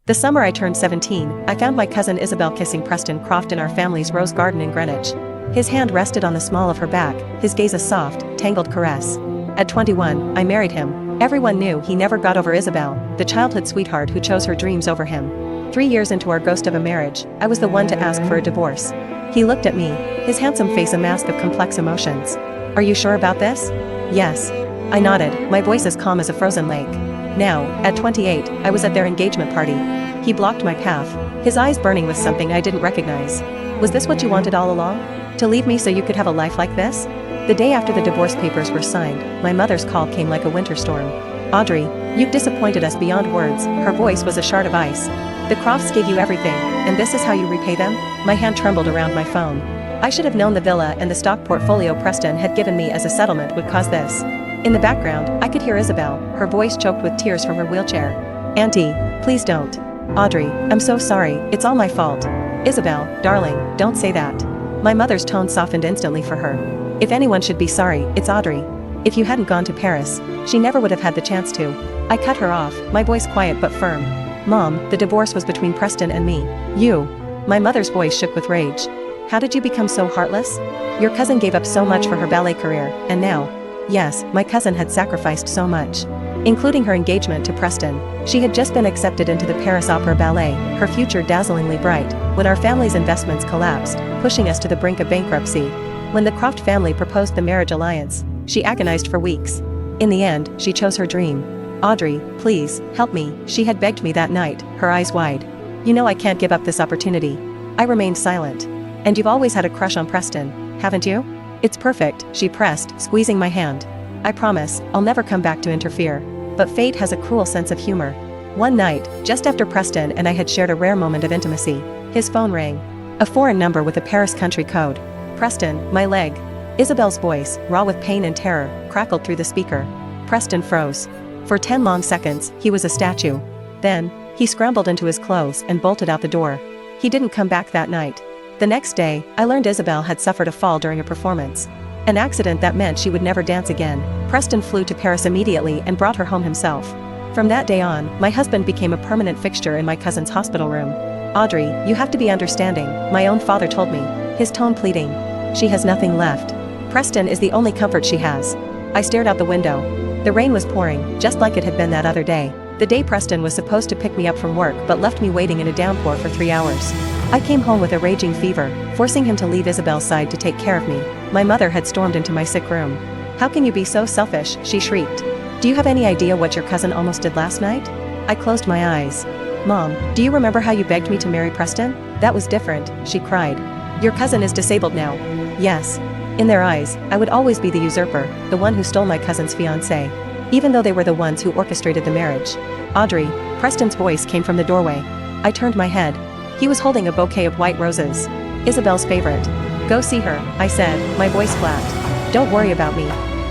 The summer I turned 17, I found my cousin Isabel kissing Preston Croft in our family's rose garden in Greenwich. His hand rested on the small of her back, his gaze a soft, tangled caress. At 21, I married him. Everyone knew he never got over Isabel, the childhood sweetheart who chose her dreams over him. 3 years into our ghost of a marriage, I was the one to ask for a divorce. He looked at me, his handsome face a mask of complex emotions. "Are you sure about this?" "Yes." I nodded, my voice as calm as a frozen lake. Now, at 28, I was at their engagement party. He blocked my path, his eyes burning with something I didn't recognize. "Was this what you wanted all along? To leave me so you could have a life like this?" The day after the divorce papers were signed, my mother's call came like a winter storm. "Audrey, you've disappointed us beyond words," her voice was a shard of ice. "The Crofts gave you everything, and this is how you repay them?" My hand trembled around my phone. I should have known the villa and the stock portfolio Preston had given me as a settlement would cause this. In the background, I could hear Isabel, her voice choked with tears from her wheelchair. "Auntie, please don't." "Audrey, I'm so sorry, it's all my fault." "Isabel, darling, don't say that." My mother's tone softened instantly for her. "If anyone should be sorry, it's Audrey. If you hadn't gone to Paris, she never would have had the chance to." I cut her off, my voice quiet but firm. "Mom, the divorce was between Preston and me. You." My mother's voice shook with rage. "How did you become so heartless? Your cousin gave up so much for her ballet career, and now..." Yes, my cousin had sacrificed so much. Including her engagement to Preston. She had just been accepted into the Paris Opera Ballet, her future dazzlingly bright, when our family's investments collapsed, pushing us to the brink of bankruptcy. When the Croft family proposed the marriage alliance, she agonized for weeks. In the end, she chose her dream. "Audrey, please, help me," she had begged me that night, her eyes wide. "You know I can't give up this opportunity." I remained silent. "And you've always had a crush on Preston, haven't you?" "It's perfect," she pressed, squeezing my hand. "I promise, I'll never come back to interfere. But fate has a cruel sense of humor." One night, just after Preston and I had shared a rare moment of intimacy, his phone rang. A foreign number with a Paris country code. "Preston, my leg." Isabel's voice, raw with pain and terror, crackled through the speaker. Preston froze. For 10 long seconds, he was a statue. Then, he scrambled into his clothes and bolted out the door. He didn't come back that night. The next day, I learned Isabel had suffered a fall during a performance. An accident that meant she would never dance again. Preston flew to Paris immediately and brought her home himself. From that day on, my husband became a permanent fixture in my cousin's hospital room. "Audrey, you have to be understanding," my own father told me, his tone pleading. "She has nothing left. Preston is the only comfort she has." I stared out the window. The rain was pouring, just like it had been that other day. The day Preston was supposed to pick me up from work but left me waiting in a downpour for 3 hours. I came home with a raging fever, forcing him to leave Isabel's side to take care of me. My mother had stormed into my sick room. "How can you be so selfish?" she shrieked. "Do you have any idea what your cousin almost did last night?" I closed my eyes. "Mom, do you remember how you begged me to marry Preston? That was different," she cried. "Your cousin is disabled now." "Yes." In their eyes, I would always be the usurper, the one who stole my cousin's fiancé. Even though they were the ones who orchestrated the marriage. "Audrey," Preston's voice came from the doorway. I turned my head. He was holding a bouquet of white roses. Isabel's favorite. "Go see her," I said, my voice flat. "Don't worry about me."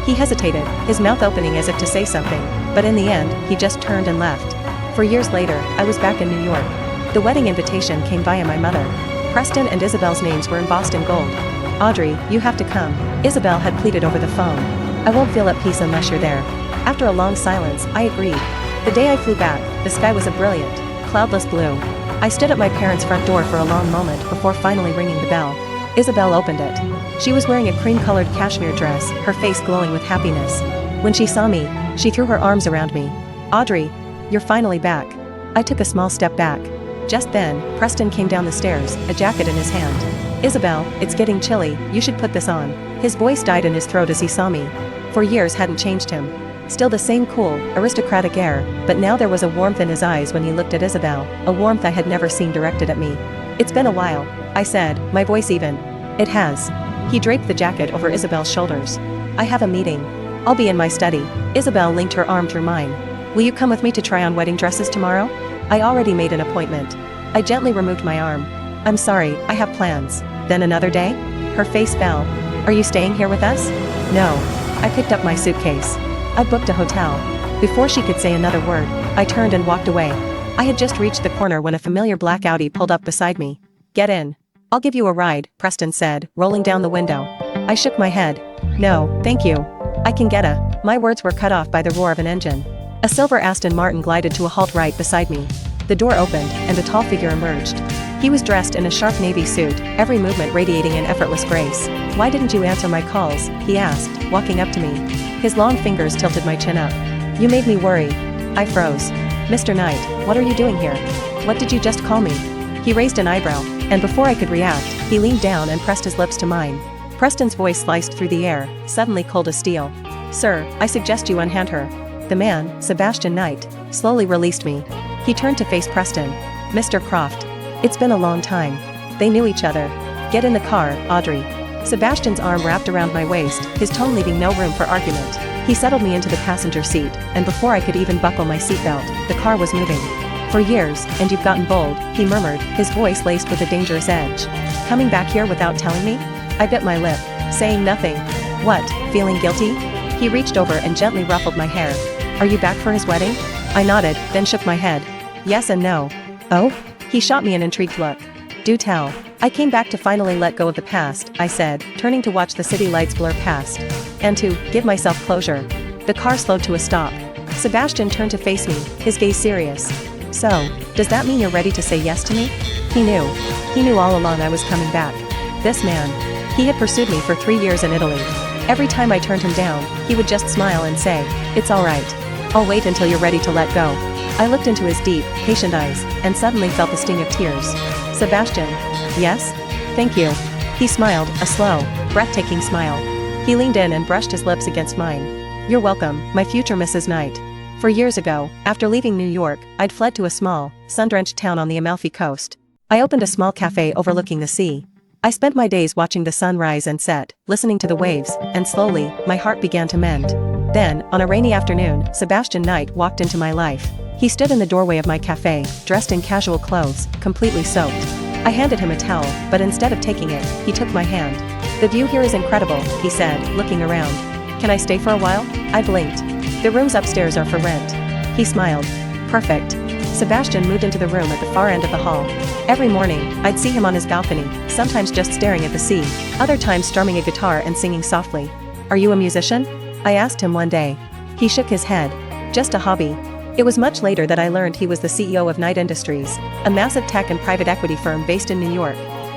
He hesitated, his mouth opening as if to say something, but in the end, he just turned and left. For years later, I was back in New York. The wedding invitation came via my mother. Preston and Isabel's names were embossed in gold. "Audrey, you have to come," Isabel had pleaded over the phone. "I won't feel at peace unless you're there." After a long silence, I agreed. The day I flew back, the sky was a brilliant, cloudless blue. I stood at my parents' front door for a long moment before finally ringing the bell. Isabel opened it. She was wearing a cream-colored cashmere dress, her face glowing with happiness. When she saw me, she threw her arms around me. "Audrey, you're finally back." I took a small step back. Just then, Preston came down the stairs, a jacket in his hand. "Isabel, it's getting chilly, you should put this on." His voice died in his throat as he saw me. For years hadn't changed him. Still the same cool, aristocratic air, but now there was a warmth in his eyes when he looked at Isabel, a warmth I had never seen directed at me. "It's been a while," I said, my voice even. "It has." He draped the jacket over Isabel's shoulders. "I have a meeting. I'll be in my study." Isabel linked her arm through mine. "Will you come with me to try on wedding dresses tomorrow?" I already made an appointment. I gently removed my arm. "I'm sorry, I have plans." "Then another day?" Her face fell. "Are you staying here with us?" "No." I picked up my suitcase. I booked a hotel. Before she could say another word, I turned and walked away. I had just reached the corner when a familiar black Audi pulled up beside me. "Get in. I'll give you a ride," Preston said, rolling down the window. I shook my head. "No, thank you. I can get a..." My words were cut off by the roar of an engine. A silver Aston Martin glided to a halt right beside me. The door opened, and a tall figure emerged. He was dressed in a sharp navy suit, every movement radiating an effortless grace. "Why didn't you answer my calls?" he asked, walking up to me. His long fingers tilted my chin up. "You made me worry." I froze. "Mr. Knight, what are you doing here? What did you just call me?" He raised an eyebrow, and before I could react, he leaned down and pressed his lips to mine. Preston's voice sliced through the air, suddenly cold as steel. "Sir, I suggest you unhand her." The man, Sebastian Knight, slowly released me. He turned to face Preston. "Mr. Croft. It's been a long time." They knew each other. "Get in the car, Audrey." Sebastian's arm wrapped around my waist, his tone leaving no room for argument. He settled me into the passenger seat, and before I could even buckle my seatbelt, the car was moving. "For years, and you've gotten bold," he murmured, his voice laced with a dangerous edge. "Coming back here without telling me?" I bit my lip, saying nothing. "What, feeling guilty?" He reached over and gently ruffled my hair. "Are you back for his wedding?" I nodded, then shook my head. "Yes and no." "Oh?" He shot me an intrigued look. "Do tell." "I came back to finally let go of the past," I said, turning to watch the city lights blur past. "And to give myself closure." The car slowed to a stop. Sebastian turned to face me, his gaze serious. "So, does that mean you're ready to say yes to me?" He knew. He knew all along I was coming back. This man. He had pursued me for 3 years in Italy. Every time I turned him down, he would just smile and say, "It's all right. I'll wait until you're ready to let go." I looked into his deep, patient eyes, and suddenly felt the sting of tears. "Sebastian." "Yes? Thank you." He smiled, a slow, breathtaking smile. He leaned in and brushed his lips against mine. "You're welcome, my future Mrs. Knight." For years ago, after leaving New York, I'd fled to a small, sun-drenched town on the Amalfi Coast. I opened a small cafe overlooking the sea. I spent my days watching the sun rise and set, listening to the waves, and slowly, my heart began to mend. Then, on a rainy afternoon, Sebastian Knight walked into my life. He stood in the doorway of my cafe, dressed in casual clothes, completely soaked. I handed him a towel, but instead of taking it, he took my hand. "The view here is incredible," he said, looking around. "Can I stay for a while?" I blinked. "The rooms upstairs are for rent." He smiled. "Perfect." Sebastian moved into the room at the far end of the hall. Every morning, I'd see him on his balcony, sometimes just staring at the sea, other times strumming a guitar and singing softly. "Are you a musician?" I asked him one day. He shook his head. "Just a hobby." It was much later that I learned he was the CEO of Knight Industries, a massive tech and private equity firm based in New York.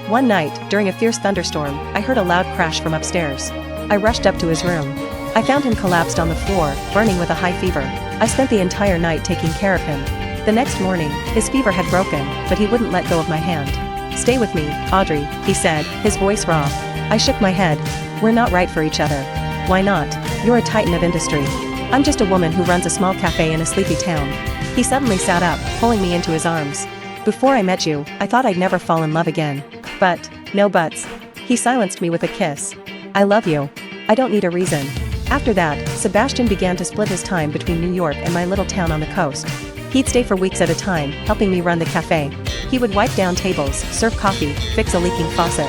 One night, during a fierce thunderstorm, I heard a loud crash from upstairs. I rushed up to his room. I found him collapsed on the floor, burning with a high fever. I spent the entire night taking care of him. The next morning, his fever had broken, but he wouldn't let go of my hand. "Stay with me, Audrey," he said, his voice raw. I shook my head. "We're not right for each other." "Why not? You're a titan of industry. I'm just a woman who runs a small cafe in a sleepy town." He suddenly sat up, pulling me into his arms. "Before I met you, I thought I'd never fall in love again. But, no buts." He silenced me with a kiss. "I love you. I don't need a reason." After that, Sebastian began to split his time between New York and my little town on the coast. He'd stay for weeks at a time, helping me run the cafe. He would wipe down tables, serve coffee, fix a leaking faucet.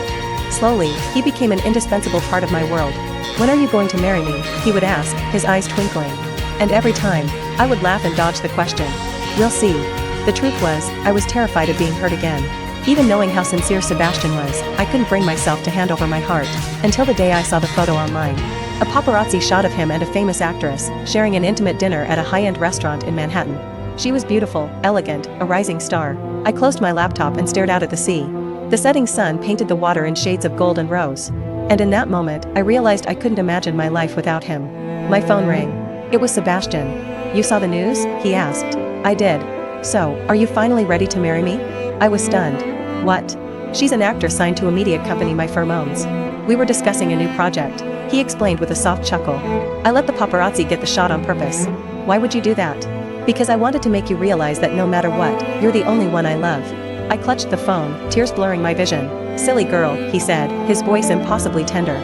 Slowly, he became an indispensable part of my world. "When are you going to marry me?" he would ask, his eyes twinkling. And every time, I would laugh and dodge the question. "We'll see." The truth was, I was terrified of being hurt again. Even knowing how sincere Sebastian was, I couldn't bring myself to hand over my heart, until the day I saw the photo online. A paparazzi shot of him and a famous actress, sharing an intimate dinner at a high-end restaurant in Manhattan. She was beautiful, elegant, a rising star. I closed my laptop and stared out at the sea. The setting sun painted the water in shades of gold and rose. And in that moment, I realized I couldn't imagine my life without him. My phone rang. It was Sebastian. "You saw the news?" he asked. I did. "So, are you finally ready to marry me?" I was stunned. "What?" "She's an actress signed to a media company my firm owns. We were discussing a new project," he explained with a soft chuckle. I let the paparazzi get the shot on purpose. "Why would you do that?" "Because I wanted to make you realize that no matter what, you're the only one I love." I clutched the phone, tears blurring my vision. "Silly girl," he said, his voice impossibly tender.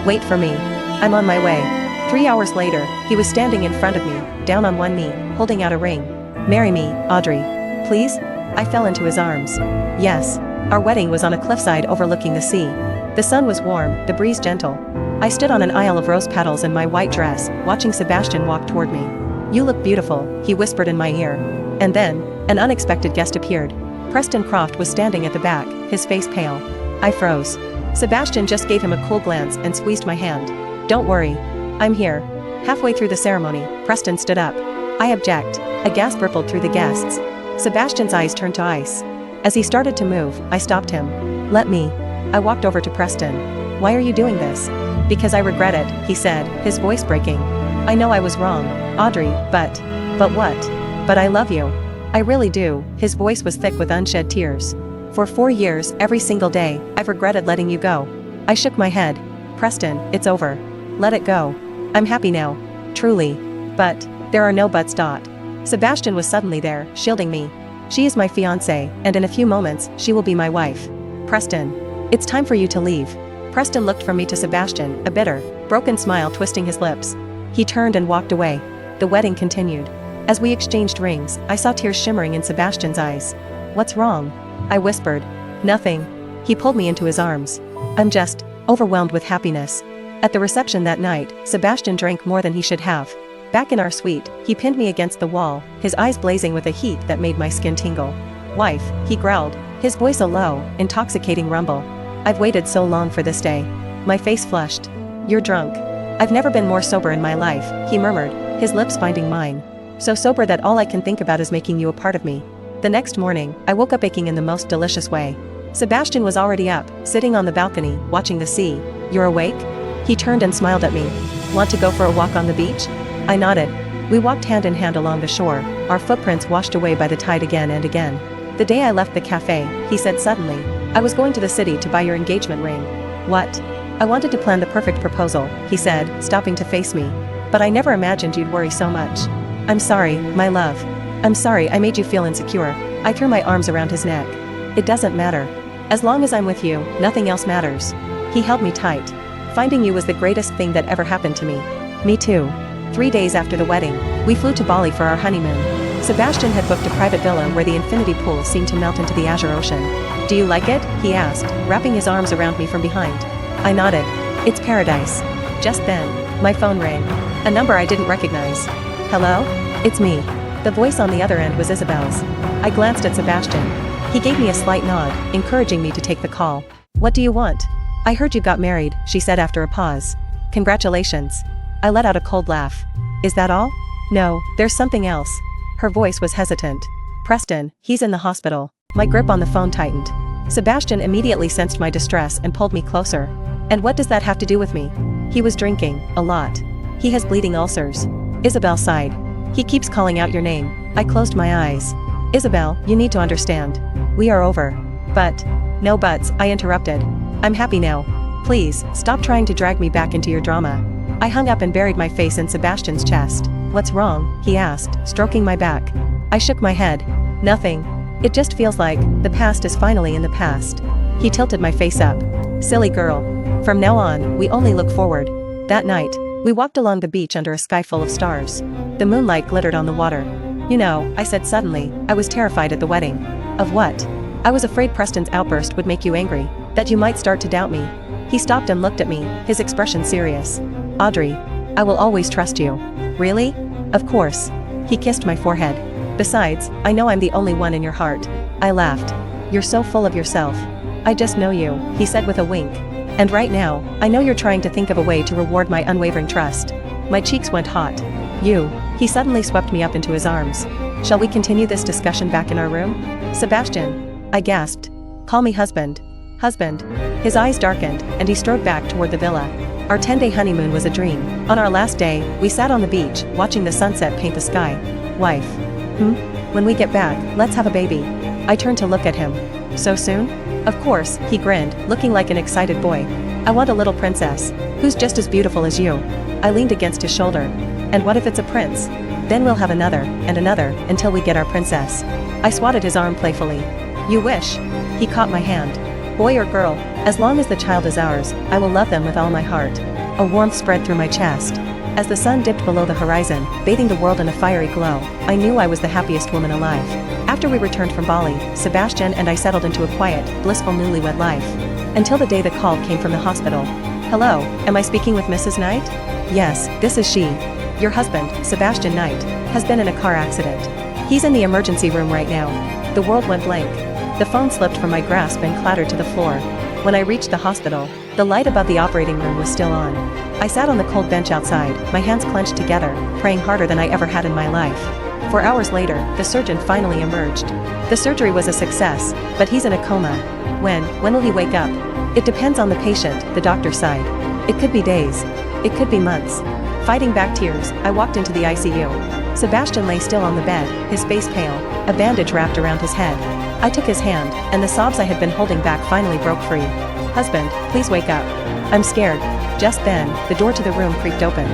"Wait for me. I'm on my way." 3 hours later, he was standing in front of me, down on one knee, holding out a ring. "Marry me, Audrey. Please?" I fell into his arms. "Yes." Our wedding was on a cliffside overlooking the sea. The sun was warm, the breeze gentle. I stood on an aisle of rose petals in my white dress, watching Sebastian walk toward me. "You look beautiful," he whispered in my ear. And then, an unexpected guest appeared. Preston Croft was standing at the back, his face pale. I froze. Sebastian just gave him a cool glance and squeezed my hand. "Don't worry. I'm here." Halfway through the ceremony, Preston stood up. "I object." A gasp rippled through the guests. Sebastian's eyes turned to ice. As he started to move, I stopped him. Let me. I walked over to Preston. Why are you doing this? Because I regret it, he said, his voice breaking. I know I was wrong, Audrey, but what? But I love you. I really do, his voice was thick with unshed tears. For 4 years, every single day, I've regretted letting you go. I shook my head. Preston, it's over. Let it go. I'm happy now. Truly. But, there are no buts. Sebastian was suddenly there, shielding me. She is my fiancée, and in a few moments, she will be my wife. Preston. It's time for you to leave. Preston looked from me to Sebastian, a bitter, broken smile twisting his lips. He turned and walked away. The wedding continued. As we exchanged rings, I saw tears shimmering in Sebastian's eyes. What's wrong? I whispered. Nothing. He pulled me into his arms. I'm just overwhelmed with happiness. At the reception that night, Sebastian drank more than he should have. Back in our suite, he pinned me against the wall, his eyes blazing with a heat that made my skin tingle. Wife, he growled, his voice a low, intoxicating rumble. I've waited so long for this day. My face flushed. You're drunk. I've never been more sober in my life, he murmured, his lips finding mine. So sober that all I can think about is making you a part of me. The next morning, I woke up aching in the most delicious way. Sebastian was already up, sitting on the balcony, watching the sea. You're awake? He turned and smiled at me. Want to go for a walk on the beach? I nodded. We walked hand in hand along the shore, our footprints washed away by the tide again and again. The day I left the cafe, he said suddenly, I was going to the city to buy your engagement ring. What? I wanted to plan the perfect proposal, he said, stopping to face me. But I never imagined you'd worry so much. I'm sorry, my love. I'm sorry I made you feel insecure. I threw my arms around his neck. It doesn't matter. As long as I'm with you, nothing else matters. He held me tight. Finding you was the greatest thing that ever happened to me. Me too. 3 days after the wedding, we flew to Bali for our honeymoon. Sebastian had booked a private villa where the infinity pool seemed to melt into the azure ocean. Do you like it? He asked, wrapping his arms around me from behind. I nodded. It's paradise. Just then, my phone rang. A number I didn't recognize. Hello? It's me. The voice on the other end was Isabel's. I glanced at Sebastian. He gave me a slight nod, encouraging me to take the call. What do you want? I heard you got married, she said after a pause. Congratulations. I let out a cold laugh. Is that all? No, there's something else. Her voice was hesitant. Preston, he's in the hospital. My grip on the phone tightened. Sebastian immediately sensed my distress and pulled me closer. And what does that have to do with me? He was drinking, a lot. He has bleeding ulcers. Isabel sighed. He keeps calling out your name. I closed my eyes. Isabel, you need to understand. We are over. But. No buts, I interrupted. I'm happy now. Please, stop trying to drag me back into your drama. I hung up and buried my face in Sebastian's chest. What's wrong? He asked, stroking my back. I shook my head. Nothing. It just feels like the past is finally in the past. He tilted my face up. Silly girl. From now on, we only look forward. That night, we walked along the beach under a sky full of stars. The moonlight glittered on the water. You know, I said suddenly, I was terrified at the wedding. Of what? I was afraid Preston's outburst would make you angry, that you might start to doubt me. He stopped and looked at me, his expression serious. Audrey, I will always trust you. Really? Of course. He kissed my forehead. Besides, I know I'm the only one in your heart. I laughed. You're so full of yourself. I just know you, he said with a wink. And right now, I know you're trying to think of a way to reward my unwavering trust. My cheeks went hot. You. He suddenly swept me up into his arms. Shall we continue this discussion back in our room? Sebastian. I gasped. Call me husband. Husband. His eyes darkened, and he strode back toward the villa. Our 10-day honeymoon was a dream. On our last day, we sat on the beach, watching the sunset paint the sky. Wife. When we get back, let's have a baby. I turned to look at him. So soon? Of course, he grinned, looking like an excited boy. I want a little princess, who's just as beautiful as you. I leaned against his shoulder. And what if it's a prince? Then we'll have another, and another, until we get our princess. I swatted his arm playfully. You wish. He caught my hand. Boy or girl, as long as the child is ours, I will love them with all my heart. A warmth spread through my chest. As the sun dipped below the horizon, bathing the world in a fiery glow, I knew I was the happiest woman alive. After we returned from Bali, Sebastian and I settled into a quiet, blissful newlywed life. Until the day the call came from the hospital. Hello, am I speaking with Mrs. Knight? Yes, this is she. Your husband, Sebastian Knight, has been in a car accident. He's in the emergency room right now. The world went blank. The phone slipped from my grasp and clattered to the floor. When I reached the hospital, the light above the operating room was still on. I sat on the cold bench outside, my hands clenched together, praying harder than I ever had in my life. 4 hours later, the surgeon finally emerged. The surgery was a success, but he's in a coma. When will he wake up? It depends on the patient, the doctor sighed. It could be days. It could be months. Fighting back tears, I walked into the ICU. Sebastian lay still on the bed, his face pale, a bandage wrapped around his head. I took his hand, and the sobs I had been holding back finally broke free. Husband, please wake up. I'm scared. Just then, the door to the room creaked open.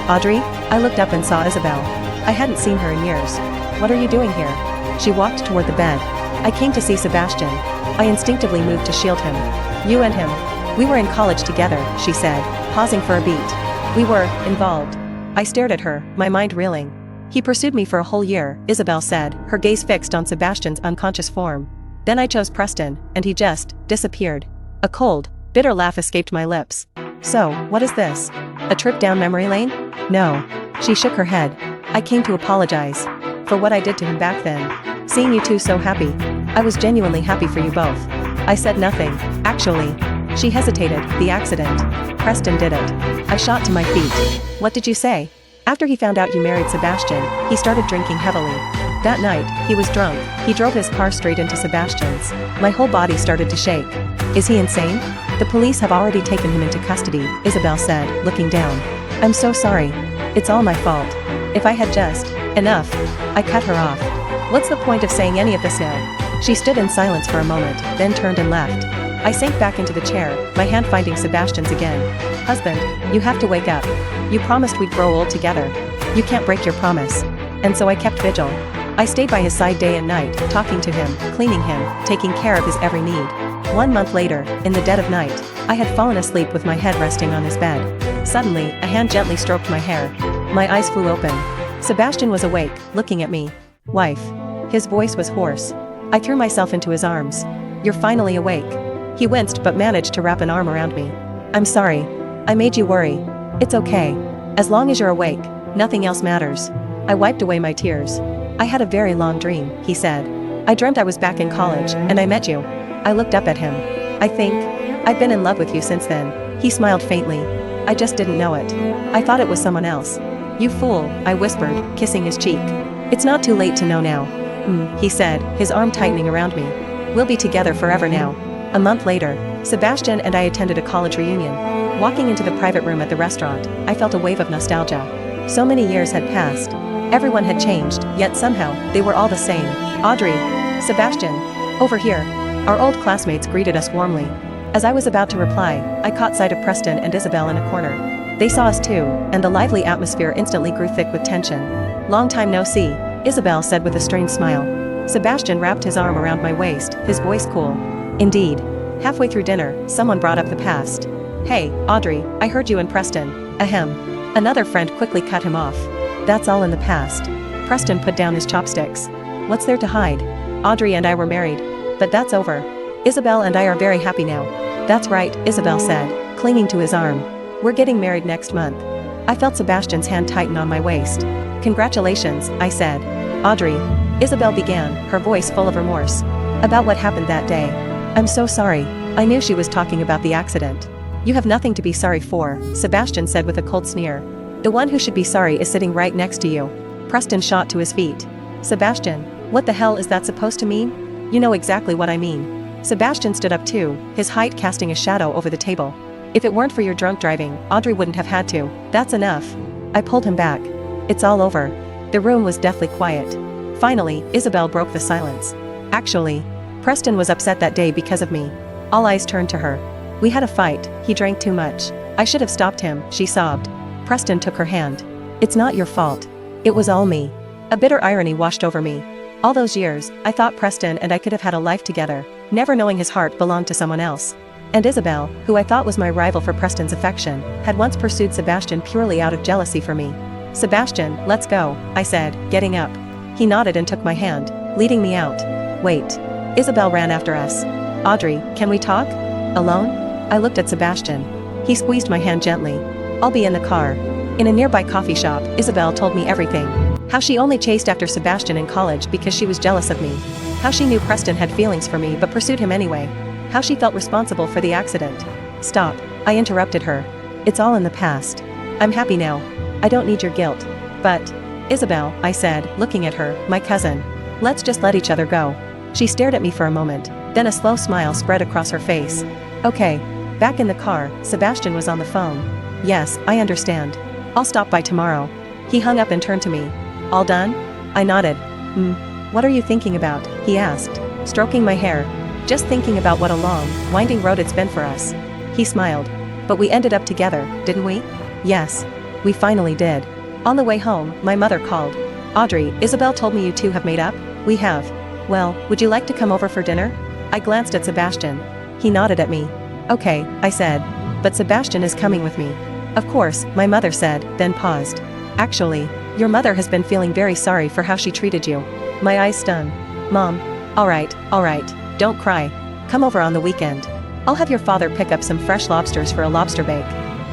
Audrey? I looked up and saw Isabel. I hadn't seen her in years. What are you doing here? She walked toward the bed. I came to see Sebastian. I instinctively moved to shield him. You and him. We were in college together, she said, pausing for a beat. We were involved. I stared at her, my mind reeling. He pursued me for a whole year, Isabel said, her gaze fixed on Sebastian's unconscious form. Then I chose Preston, and he just disappeared. A cold, bitter laugh escaped my lips. So, what is this? A trip down memory lane? No. She shook her head. I came to apologize for what I did to him back then. Seeing you two so happy. I was genuinely happy for you both. I said nothing, actually. She hesitated. The accident. Preston did it. I shot to my feet. What did you say? After he found out you married Sebastian, he started drinking heavily. That night, he was drunk. He drove his car straight into Sebastian's. My whole body started to shake. Is he insane? The police have already taken him into custody, Isabel said, looking down. I'm so sorry. It's all my fault. If I had just enough. I cut her off. What's the point of saying any of this now? She stood in silence for a moment, then turned and left. I sank back into the chair, my hand finding Sebastian's again. Husband, you have to wake up. You promised we'd grow old together. You can't break your promise. And so I kept vigil. I stayed by his side day and night, talking to him, cleaning him, taking care of his every need. 1 month later, in the dead of night, I had fallen asleep with my head resting on his bed. Suddenly, a hand gently stroked my hair. My eyes flew open. Sebastian was awake, looking at me. Wife. His voice was hoarse. I threw myself into his arms. You're finally awake. He winced but managed to wrap an arm around me. I'm sorry. I made you worry. It's okay. As long as you're awake, nothing else matters. I wiped away my tears. I had a very long dream, he said. I dreamt I was back in college, and I met you. I looked up at him. I think I've been in love with you since then. He smiled faintly. I just didn't know it. I thought it was someone else. You fool, I whispered, kissing his cheek. It's not too late to know now. He said, his arm tightening around me. We'll be together forever now. A month later, Sebastian and I attended a college reunion. Walking into the private room at the restaurant, I felt a wave of nostalgia. So many years had passed. Everyone had changed, yet somehow, they were all the same. Audrey. Sebastian. Over here. Our old classmates greeted us warmly. As I was about to reply, I caught sight of Preston and Isabel in a corner. They saw us too, and the lively atmosphere instantly grew thick with tension. Long time no see, Isabel said with a strained smile. Sebastian wrapped his arm around my waist, his voice cool. Indeed. Halfway through dinner, someone brought up the past. Hey, Audrey, I heard you and Preston. Ahem. Another friend quickly cut him off. That's all in the past. Preston put down his chopsticks. What's there to hide? Audrey and I were married. But that's over. Isabel and I are very happy now. That's right, Isabel said, clinging to his arm. We're getting married next month. I felt Sebastian's hand tighten on my waist. Congratulations, I said. Audrey. Isabel began, her voice full of remorse. About what happened that day. I'm so sorry. I knew she was talking about the accident. You have nothing to be sorry for, Sebastian said with a cold sneer. The one who should be sorry is sitting right next to you. Preston shot to his feet. Sebastian, what the hell is that supposed to mean? You know exactly what I mean. Sebastian stood up too, his height casting a shadow over the table. If it weren't for your drunk driving, Audrey wouldn't have had to. That's enough. I pulled him back. It's all over. The room was deathly quiet. Finally, Isabel broke the silence. Actually, Preston was upset that day because of me. All eyes turned to her. We had a fight, he drank too much. I should have stopped him, she sobbed. Preston took her hand. It's not your fault. It was all me. A bitter irony washed over me. All those years, I thought Preston and I could have had a life together, never knowing his heart belonged to someone else. And Isabel, who I thought was my rival for Preston's affection, had once pursued Sebastian purely out of jealousy for me. Sebastian, let's go, I said, getting up. He nodded and took my hand, leading me out. Wait. Isabel ran after us. Audrey, can we talk? Alone? I looked at Sebastian. He squeezed my hand gently. I'll be in the car. In a nearby coffee shop, Isabel told me everything. How she only chased after Sebastian in college because she was jealous of me. How she knew Preston had feelings for me but pursued him anyway. How she felt responsible for the accident. Stop, I interrupted her. It's all in the past. I'm happy now. I don't need your guilt. But Isabel, I said, looking at her, my cousin. Let's just let each other go. She stared at me for a moment, then a slow smile spread across her face. Okay. Back in the car, Sebastian was on the phone. Yes, I understand. I'll stop by tomorrow. He hung up and turned to me. All done? I nodded. What are you thinking about? He asked, stroking my hair. Just thinking about what a long, winding road it's been for us. He smiled. But we ended up together, didn't we? Yes. We finally did. On the way home, my mother called. Audrey, Isabel told me you two have made up? We have. Well, would you like to come over for dinner? I glanced at Sebastian. He nodded at me. Okay, I said. But Sebastian is coming with me. Of course, my mother said, then paused. Actually, your mother has been feeling very sorry for how she treated you. My eyes stung. Mom. Alright, don't cry. Come over on the weekend. I'll have your father pick up some fresh lobsters for a lobster bake.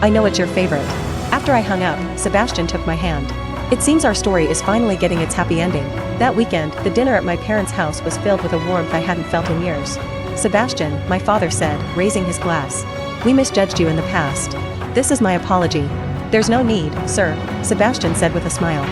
I know it's your favorite. After I hung up, Sebastian took my hand. It seems our story is finally getting its happy ending. That weekend, the dinner at my parents' house was filled with a warmth I hadn't felt in years. Sebastian, my father said, raising his glass. We misjudged you in the past. This is my apology. There's no need, sir, Sebastian said with a smile.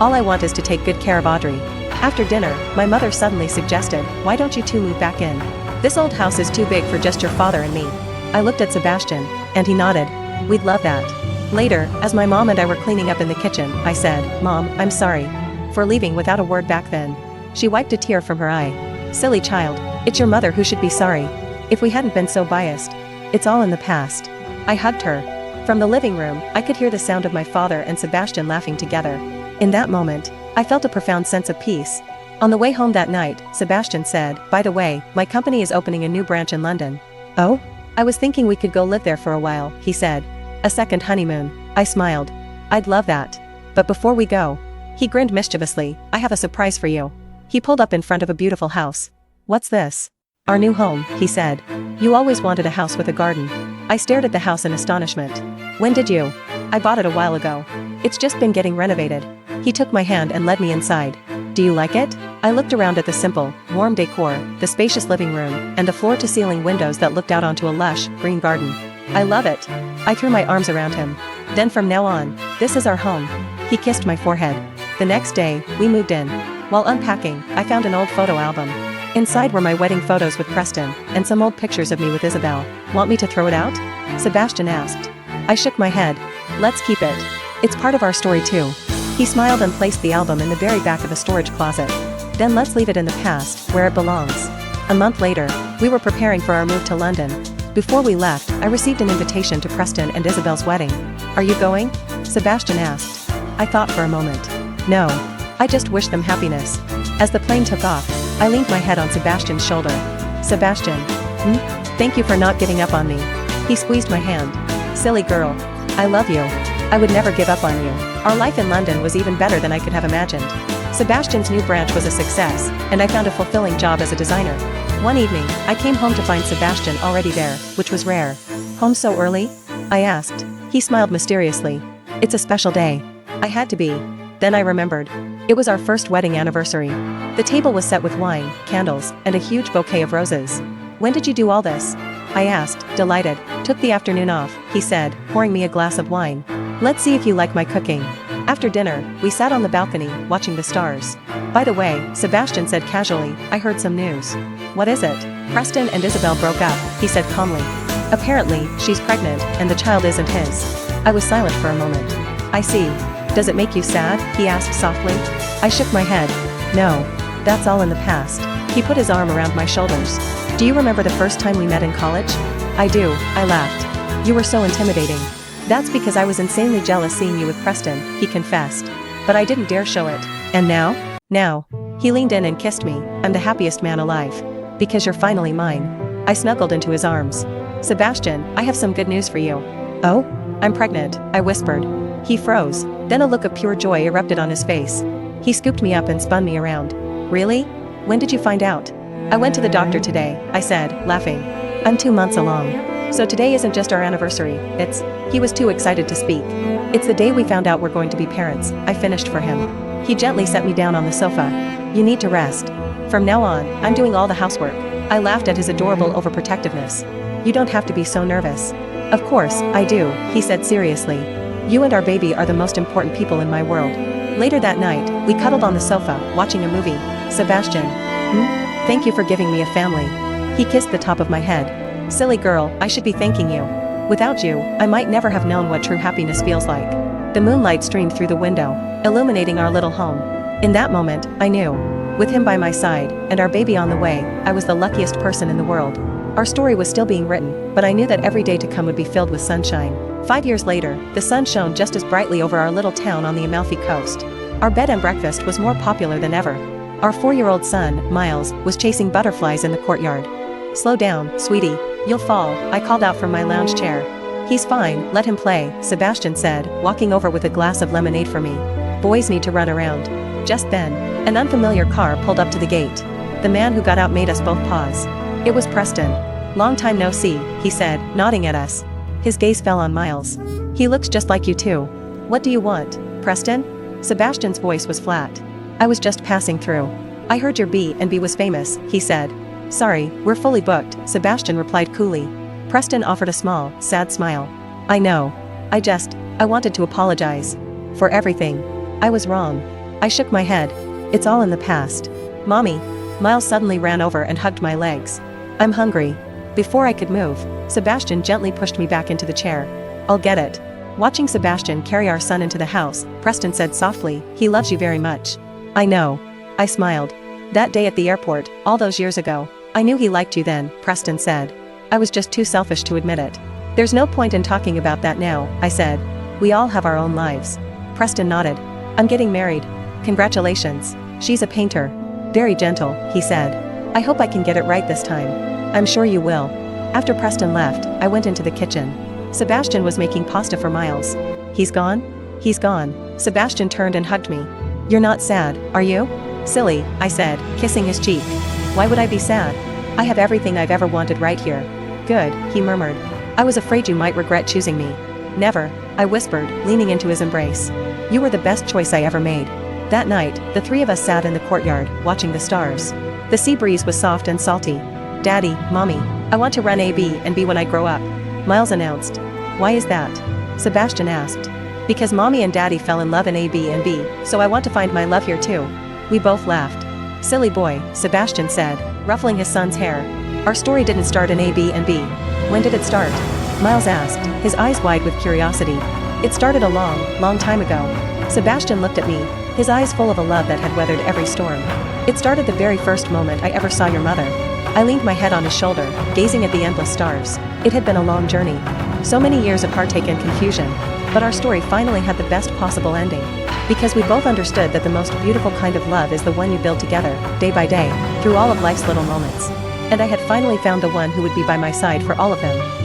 All I want is to take good care of Audrey. After dinner, my mother suddenly suggested, why don't you two move back in? This old house is too big for just your father and me. I looked at Sebastian, and he nodded. We'd love that. Later, as my mom and I were cleaning up in the kitchen, I said, Mom, I'm sorry for leaving without a word back then. She wiped a tear from her eye. Silly child, it's your mother who should be sorry. If we hadn't been so biased. It's all in the past. I hugged her. From the living room, I could hear the sound of my father and Sebastian laughing together. In that moment, I felt a profound sense of peace. On the way home that night, Sebastian said, by the way, my company is opening a new branch in London. Oh? I was thinking we could go live there for a while, he said. A second honeymoon. I smiled. I'd love that. But before we go. He grinned mischievously, I have a surprise for you. He pulled up in front of a beautiful house. What's this? Our new home, he said. You always wanted a house with a garden. I stared at the house in astonishment. When did you? I bought it a while ago. It's just been getting renovated. He took my hand and led me inside. Do you like it? I looked around at the simple, warm decor, the spacious living room, and the floor-to-ceiling windows that looked out onto a lush, green garden. I love it. I threw my arms around him. Then from now on, this is our home. He kissed my forehead. The next day, we moved in. While unpacking, I found an old photo album. Inside were my wedding photos with Preston, and some old pictures of me with Isabel. Want me to throw it out? Sebastian asked. I shook my head. Let's keep it. It's part of our story too. He smiled and placed the album in the very back of a storage closet. Then let's leave it in the past, where it belongs. A month later, we were preparing for our move to London. Before we left, I received an invitation to Preston and Isabel's wedding. Are you going? Sebastian asked. I thought for a moment. No. I just wished them happiness. As the plane took off, I leaned my head on Sebastian's shoulder. Sebastian. Thank you for not giving up on me. He squeezed my hand. Silly girl. I love you. I would never give up on you. Our life in London was even better than I could have imagined. Sebastian's new branch was a success, and I found a fulfilling job as a designer. One evening, I came home to find Sebastian already there, which was rare. Home so early? I asked. He smiled mysteriously. It's a special day. I had to be. Then I remembered. It was our first wedding anniversary. The table was set with wine, candles, and a huge bouquet of roses. When did you do all this? I asked, delighted. Took the afternoon off, he said, pouring me a glass of wine. Let's see if you like my cooking. After dinner, we sat on the balcony, watching the stars. By the way, Sebastian said casually, I heard some news. What is it? Preston and Isabel broke up, he said calmly. Apparently, she's pregnant, and the child isn't his. I was silent for a moment. I see. Does it make you sad? He asked softly. I shook my head. No. That's all in the past. He put his arm around my shoulders. Do you remember the first time we met in college? I do, I laughed. You were so intimidating. That's because I was insanely jealous seeing you with Preston, he confessed. But I didn't dare show it. And now? Now. He leaned in and kissed me. I'm the happiest man alive. Because you're finally mine. I snuggled into his arms. Sebastian, I have some good news for you. Oh? I'm pregnant, I whispered. He froze. Then a look of pure joy erupted on his face. He scooped me up and spun me around. Really? When did you find out? I went to the doctor today, I said, laughing. I'm 2 months along. So today isn't just our anniversary, He was too excited to speak. It's the day we found out we're going to be parents, I finished for him. He gently set me down on the sofa. You need to rest. From now on, I'm doing all the housework. I laughed at his adorable overprotectiveness. You don't have to be so nervous. Of course, I do, he said seriously. You and our baby are the most important people in my world. Later that night, we cuddled on the sofa, watching a movie. Sebastian. Thank you for giving me a family. He kissed the top of my head. Silly girl, I should be thanking you. Without you, I might never have known what true happiness feels like. The moonlight streamed through the window, illuminating our little home. In that moment, I knew. With him by my side, and our baby on the way, I was the luckiest person in the world. Our story was still being written, but I knew that every day to come would be filled with sunshine. 5 years later, the sun shone just as brightly over our little town on the Amalfi Coast. Our bed and breakfast was more popular than ever. Our 4-year-old son, Miles, was chasing butterflies in the courtyard. Slow down, sweetie, you'll fall, I called out from my lounge chair. He's fine, let him play, Sebastian said, walking over with a glass of lemonade for me. Boys need to run around. Just then, an unfamiliar car pulled up to the gate. The man who got out made us both pause. It was Preston. Long time no see, he said, nodding at us. His gaze fell on Miles. He looks just like you too. What do you want, Preston? Sebastian's voice was flat. I was just passing through. I heard your B&B was famous, he said. Sorry, we're fully booked, Sebastian replied coolly. Preston offered a small, sad smile. I know. I wanted to apologize. For everything. I was wrong. I shook my head. It's all in the past. Mommy. Miles suddenly ran over and hugged my legs. I'm hungry. Before I could move, Sebastian gently pushed me back into the chair. I'll get it. Watching Sebastian carry our son into the house, Preston said softly, he loves you very much. I know. I smiled. That day at the airport, all those years ago, I knew he liked you then, Preston said. I was just too selfish to admit it. There's no point in talking about that now, I said. We all have our own lives. Preston nodded. I'm getting married. Congratulations. She's a painter. Very gentle, he said. I hope I can get it right this time. I'm sure you will. After Preston left, I went into the kitchen. Sebastian was making pasta for Miles. He's gone? He's gone. Sebastian turned and hugged me. You're not sad, are you? Silly, I said, kissing his cheek. Why would I be sad? I have everything I've ever wanted right here. Good, he murmured. I was afraid you might regret choosing me. Never, I whispered, leaning into his embrace. You were the best choice I ever made. That night, the three of us sat in the courtyard, watching the stars. The sea breeze was soft and salty. Daddy, Mommy, I want to run A&B when I grow up, Miles announced. Why is that? Sebastian asked. Because Mommy and Daddy fell in love in A&B, so I want to find my love here too. We both laughed. Silly boy, Sebastian said, ruffling his son's hair. Our story didn't start in A&B. When did it start? Miles asked, his eyes wide with curiosity. It started a long, long time ago. Sebastian looked at me, his eyes full of a love that had weathered every storm. It started the very first moment I ever saw your mother. I leaned my head on his shoulder, gazing at the endless stars. It had been a long journey. So many years of heartache and confusion. But our story finally had the best possible ending. Because we both understood that the most beautiful kind of love is the one you build together, day by day, through all of life's little moments. And I had finally found the one who would be by my side for all of them.